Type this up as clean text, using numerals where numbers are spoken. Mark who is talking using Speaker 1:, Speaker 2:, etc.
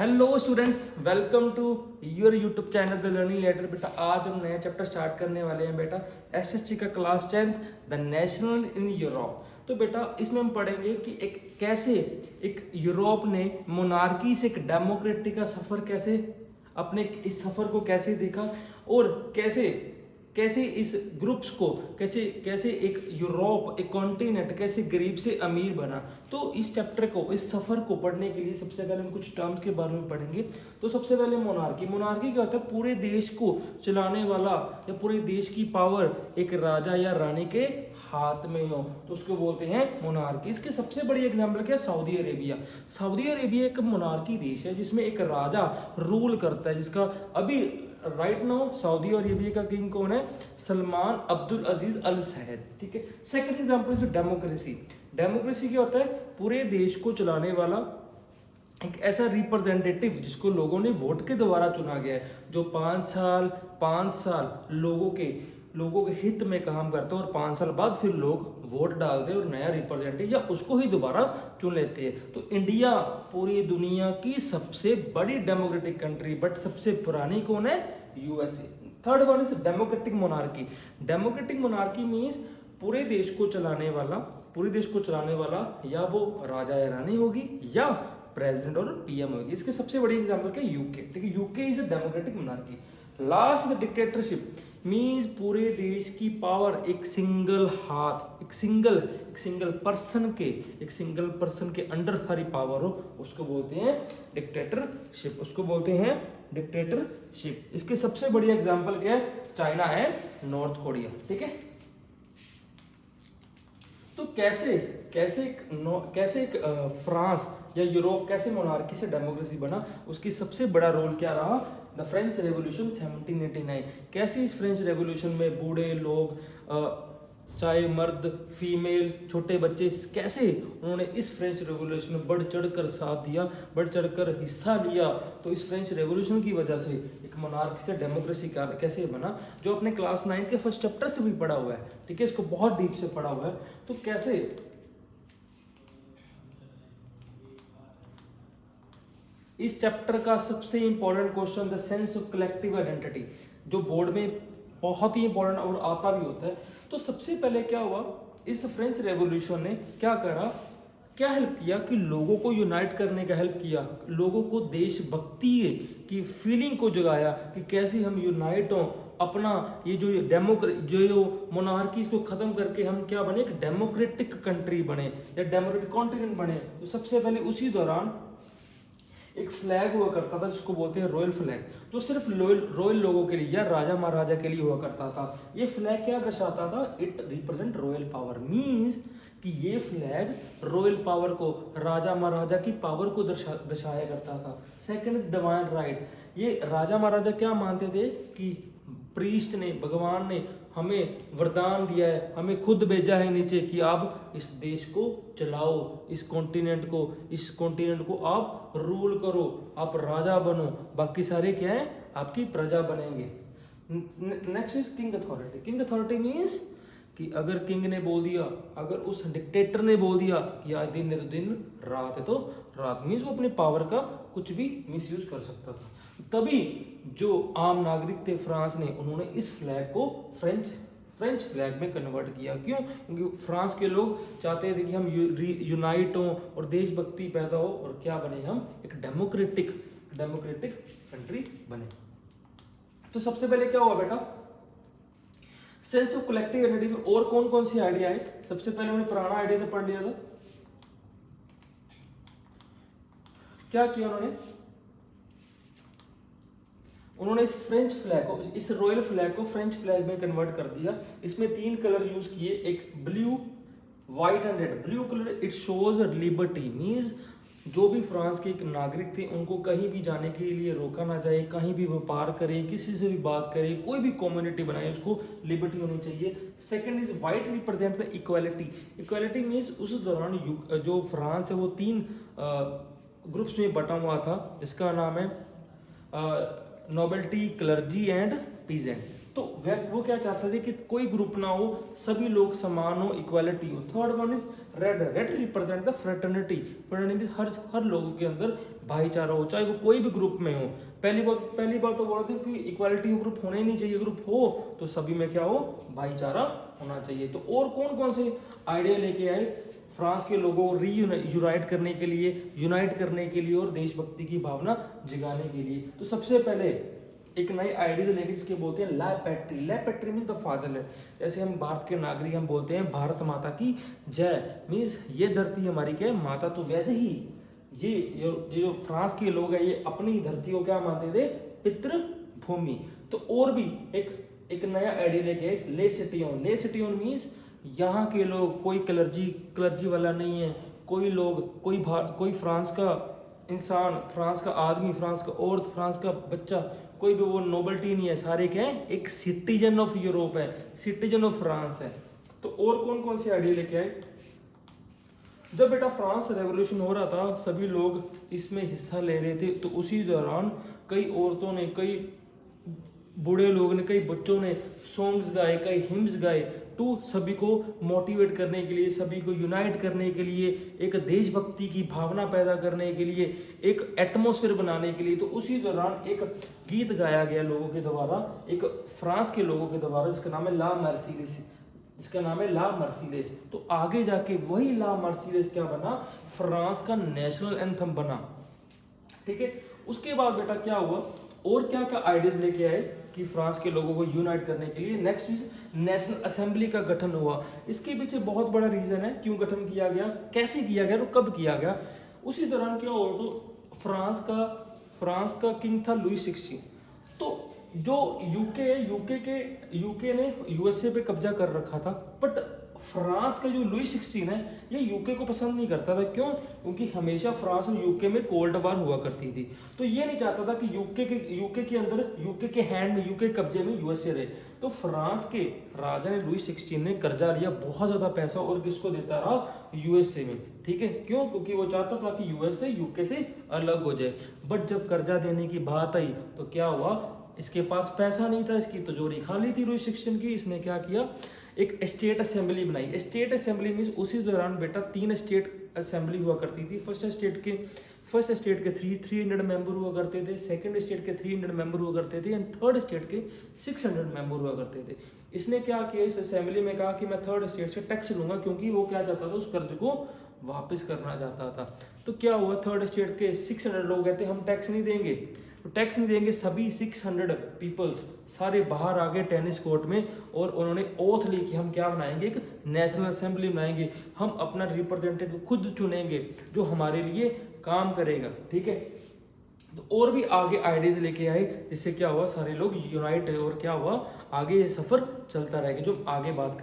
Speaker 1: Hello students, welcome to your YouTube channel the learning letter. बेटा आज हम नया चैप्टर स्टार्ट करने वाले हैं बेटा एसएससी का class 10th the national in Europe. तो बेटा इसमें हम पढ़ेंगे कि एक कैसे एक यूरोप ने मोनार्की से एक डेमोक्रेसी का सफ़र कैसे अपने इस सफ़र को कैसे देखा और कैसे कैसे इस ग्रुप्स को कैसे कैसे एक यूरोप एक कॉन्टिनेंट कैसे गरीब से अमीर बना। तो इस चैप्टर को इस सफ़र को पढ़ने के लिए सबसे पहले हम कुछ टर्म्स के बारे में पढ़ेंगे। तो सबसे पहले मोनार्की। मोनार्की क्या होता है? पूरे देश को चलाने वाला या पूरे देश की पावर एक राजा या रानी के हाथ में हो तो उसको बोलते हैं मोनार्की। इसके सबसे बड़ी एग्जाम्पल क्या है? Saudi Arabia. सऊदी अरेबिया एक मोनार्की देश है जिसमें एक राजा रूल करता है, जिसका अभी राइट नाउ सऊदी अरेबिया का किंग कौन है? सलमान अब्दुल अजीज अल सैद। ठीक है। Second example is democracy. Democracy क्या होता है? पूरे देश को चलाने वाला एक ऐसा रिप्रेजेंटेटिव जिसको लोगों ने वोट के द्वारा चुना गया है, जो 5 साल लोगों के हित में काम करते हैं और 5 साल बाद फिर लोग वोट डालते हैं और नया रिप्रेजेंटेटिव या उसको ही दोबारा चुन लेते हैं। तो इंडिया पूरी दुनिया की सबसे बड़ी डेमोक्रेटिक कंट्री, बट सबसे पुरानी कौन है? USA. Third one is democratic monarchy. Democratic monarchy means पूरे देश को चलाने वाला या वो राजा या रानी होगी या प्रेसिडेंट और पीएम होगी। इसके सबसे बड़ी एग्जांपल क्या? यूके। ठीक है। UK is a democratic monarchy. Last the dictatorship means पूरे देश की पावर एक सिंगल हाथ एक सिंगल पर्सन के अंडर सारी पावर हो, उसको बोलते हैं डिक्टेटरशिप। इसके सबसे बड़ी एग्जांपल क्या है? चाइना है, नॉर्थ कोरिया। ठीक है। तो कैसे एक फ्रांस या यूरोप कैसे मोनार्की से डेमोक्रेसी बना, उसकी सबसे बड़ा रोल क्या रहा? The French revolution 1789। कैसे इस फ्रेंच रेवोल्यूशन में बूढ़े लोग चाहे मर्द फीमेल छोटे बच्चे कैसे उन्होंने इस फ्रेंच रेवोल्यूशन में बढ़ चढ़कर साथ दिया, बढ़ चढ़कर हिस्सा लिया। तो इस फ्रेंच रेवोल्यूशन की वजह से एक मोनार्की से डेमोक्रेसी का कैसे बना, जो अपने क्लास 9 के फर्स्ट चैप्टर से भी पढ़ा हुआ है। ठीक है। इसको बहुत डीप से पढ़ा हुआ है। तो कैसे इस चैप्टर का सबसे important question the sense of collective identity, जो बोर्ड में बहुत ही इंपॉर्टेंट और आता भी होता है। तो सबसे पहले क्या हुआ? इस फ्रेंच रेवोल्यूशन ने क्या हेल्प किया कि लोगों को यूनाइट करने का हेल्प किया, लोगों को देशभक्ति की फीलिंग को जगाया कि कैसे हम यूनाइट हों, अपना ये जो मोनार्की को खत्म करके हम क्या बने? एक डेमोक्रेटिक कंट्री बने या डेमोक्रेटिक कॉन्टिनेंट बने। तो सबसे पहले उसी दौरान एक फ्लैग हुआ करता था जिसको बोलते हैं रॉयल फ्लैग, जो सिर्फ रॉयल लोगों के लिए या राजा महाराजा के लिए हुआ करता था। ये फ्लैग क्या दर्शाता था? It represent royal power. Means कि ये फ्लैग रॉयल पावर को, राजा महाराजा की पावर को दर्शाया करता था। Second is divine right. ये राजा महाराजा क्या मानते थे कि प्रीस्ट ने, भगवान ने हमें वरदान दिया है, हमें खुद भेजा है नीचे कि आप इस देश को चलाओ, इस कॉन्टिनेंट को आप रूल करो, आप राजा बनो, बाकी सारे क्या है? आपकी प्रजा बनेंगे। Next is king authority. King authority means कि अगर किंग ने बोल दिया, अगर उस डिक्टेटर ने बोल दिया कि आज दिन है तो दिन, रात है तो रात, मीन्स वो अपने पावर का कुछ भी मिसयूज कर सकता था। तभी जो आम नागरिक थे फ्रांस ने, उन्होंने इस फ्लैग को फ्रेंच फ्लैग में कन्वर्ट किया। क्यों? क्योंकि फ्रांस के लोग चाहते थे कि हम यूनाइट हों और देशभक्ति पैदा हो और क्या बने? हम एक डेमोक्रेटिक कंट्री बने। तो सबसे पहले क्या हुआ बेटा? सेंस ऑफ कलेक्टिव आइडेंटिटी में और कौन कौन सी आइडिया है? सबसे पहले उन्होंने पुराना आइडिया तो पढ़ लिया था। क्या किया उन्होंने इस फ्रेंच फ्लैग को, इस रॉयल फ्लैग को फ्रेंच फ्लैग में कन्वर्ट कर दिया। इसमें 3 कलर यूज किए, एक blue, white and red. Blue colour it shows liberty, means जो भी फ्रांस के एक नागरिक थे उनको कहीं भी जाने के लिए रोका ना जाए, कहीं भी व्यापार करे, किसी से भी बात करे, कोई भी कम्युनिटी बनाए, उसको लिबर्टी होनी चाहिए। Second is white represent the equality. Equality means उस दौरान जो फ्रांस है वो 3 ग्रुप्स में बटा हुआ था, जिसका नाम है नोबेल्टी, क्लर्जी एंड पीजेंट। तो वो क्या चाहते थे कि कोई ग्रुप ना हो, सभी लोग समान हो, इक्वालिटी हो। Third one is red. Red represent the fraternity. Fraternity हर लोगों के अंदर भाईचारा हो, चाहे वो कोई भी ग्रुप में हो। पहली बार तो बोला था कि इक्वालिटी ग्रुप होना ही नहीं चाहिए, ग्रुप हो तो सभी में क्या हो, भाईचारा होना चाहिए। तो और कौन कौन से आइडिया लेके आए फ्रांस के लोगों को यूनाइट करने के लिए और देशभक्ति की भावना जगाने के लिए? तो सबसे पहले एक नई आइडिया लेके जिसके बोलते हैं ला पैट्री। ला पैट्री मीन्स द फादरलैंड। जैसे हम भारत के नागरिक हम बोलते हैं भारत माता की जय, मीन्स ये धरती हमारी क्या है, माता। तो वैसे ही ये जो फ्रांस के लोग हैं ये अपनी धरती को क्या मानते थे, पितृभूमि। तो और भी एक नया आइडिया लेके ले सिटियोन। ले सिटियोन मीन्स यहाँ के लोग कोई क्लर्जी वाला नहीं है, कोई लोग कोई फ्रांस का इंसान, फ्रांस का आदमी, फ्रांस का औरत, फ्रांस का बच्चा, कोई भी वो नोबल्टी नहीं है, सारे क्या है, एक सिटीजन ऑफ यूरोप है, सिटीजन ऑफ फ्रांस है। तो और कौन कौन से आइडिया लेके आए? जब बेटा फ्रांस रेवोल्यूशन हो रहा था, सभी लोग इसमें हिस्सा ले रहे थे, तो उसी दौरान कई औरतों ने, कई बूढ़े लोगों ने, कई बच्चों ने सॉन्ग्स गाए, कई हिम्स गाए, टू सभी को मोटिवेट करने के लिए, सभी को यूनाइट करने के लिए, एक देशभक्ति की भावना पैदा करने के लिए, एक एटमॉस्फेयर बनाने के लिए। तो उसी दौरान एक गीत गाया गया लोगों के द्वारा, एक फ्रांस के लोगों के द्वारा, जिसका नाम है ला मर्सिलेस। इसका नाम है ला मर्सिलेस। तो आगे जाके वही ला मर्सिलेस क्या बना, फ्रांस का नेशनल एंथम बना। ठीक है, उसके बाद बेटा क्या हुआ, और क्या क्या आइडियाज लेके आए कि फ्रांस के लोगों को यूनाइट करने के लिए? नेक्स्ट इज नेशनल असेंबली का गठन हुआ। इसके पीछे बहुत बड़ा रीजन है क्यों गठन किया गया, कैसे किया गया और कब किया गया। उसी दौरान क्या हुआ, तो फ्रांस का किंग था लुई 16। तो जो यूके ने यूएसए पे कब्जा कर रखा था, बट फ्रांस का जो लुई 16 है ये यूके को पसंद नहीं करता था। क्यों? क्योंकि हमेशा फ्रांस और यूके में कोल्ड वार हुआ करती थी। तो ये नहीं चाहता था कि यूके के अंदर, यूके के हैंड में, यूके कब्जे में यूएसए रहे। तो फ्रांस के राजा ने लुई 16 ने कर्जा लिया बहुत ज्यादा पैसा, और किसको देता रहा, यूएसए में। ठीक है, क्यों? क्योंकि वो चाहता था कि यूएसए यूके से अलग हो जाए। बट जब कर्जा देने की बात आई तो क्या हुआ, इसके पास पैसा नहीं था, इसकी तिजोरी खाली थी लुई 16 की। इसने क्या किया, एक स्टेट असेंबली बनाई। स्टेट असेंबली मीन्स उसी दौरान बेटा 3 स्टेट असेंबली हुआ करती थी। फर्स्ट स्टेट के 300 मेंबर हुआ करते थे, सेकंड स्टेट के 300 मेंबर हुआ करते थे, एंड थर्ड स्टेट के 600 मेंबर हुआ करते थे। इसने क्या किया, इस असेंबली में कहा कि मैं थर्ड स्टेट से टैक्स लूंगा, क्योंकि वो क्या चाहता था, उस कर्ज को वापस करना चाहता था। तो क्या हुआ, थर्ड स्टेट के 600 लोग कहते हम टैक्स नहीं देंगे। तो टैक्स नहीं देंगे, सभी 600 पीपल्स सारे बाहर आ गए टेनिस कोर्ट में, और उन्होंने ओथ ली कि हम क्या बनाएंगे, एक नेशनल असेंबली बनाएंगे, हम अपना रिप्रेजेंटेटिव खुद चुनेंगे जो हमारे लिए काम करेगा। ठीक है, तो और भी आगे आइडियाज लेके आए, जिससे क्या हुआ, सारे लोग यूनाइट है, और क्या हुआ, आगे ये सफर चलता रहेगा, जो आगे बात करें।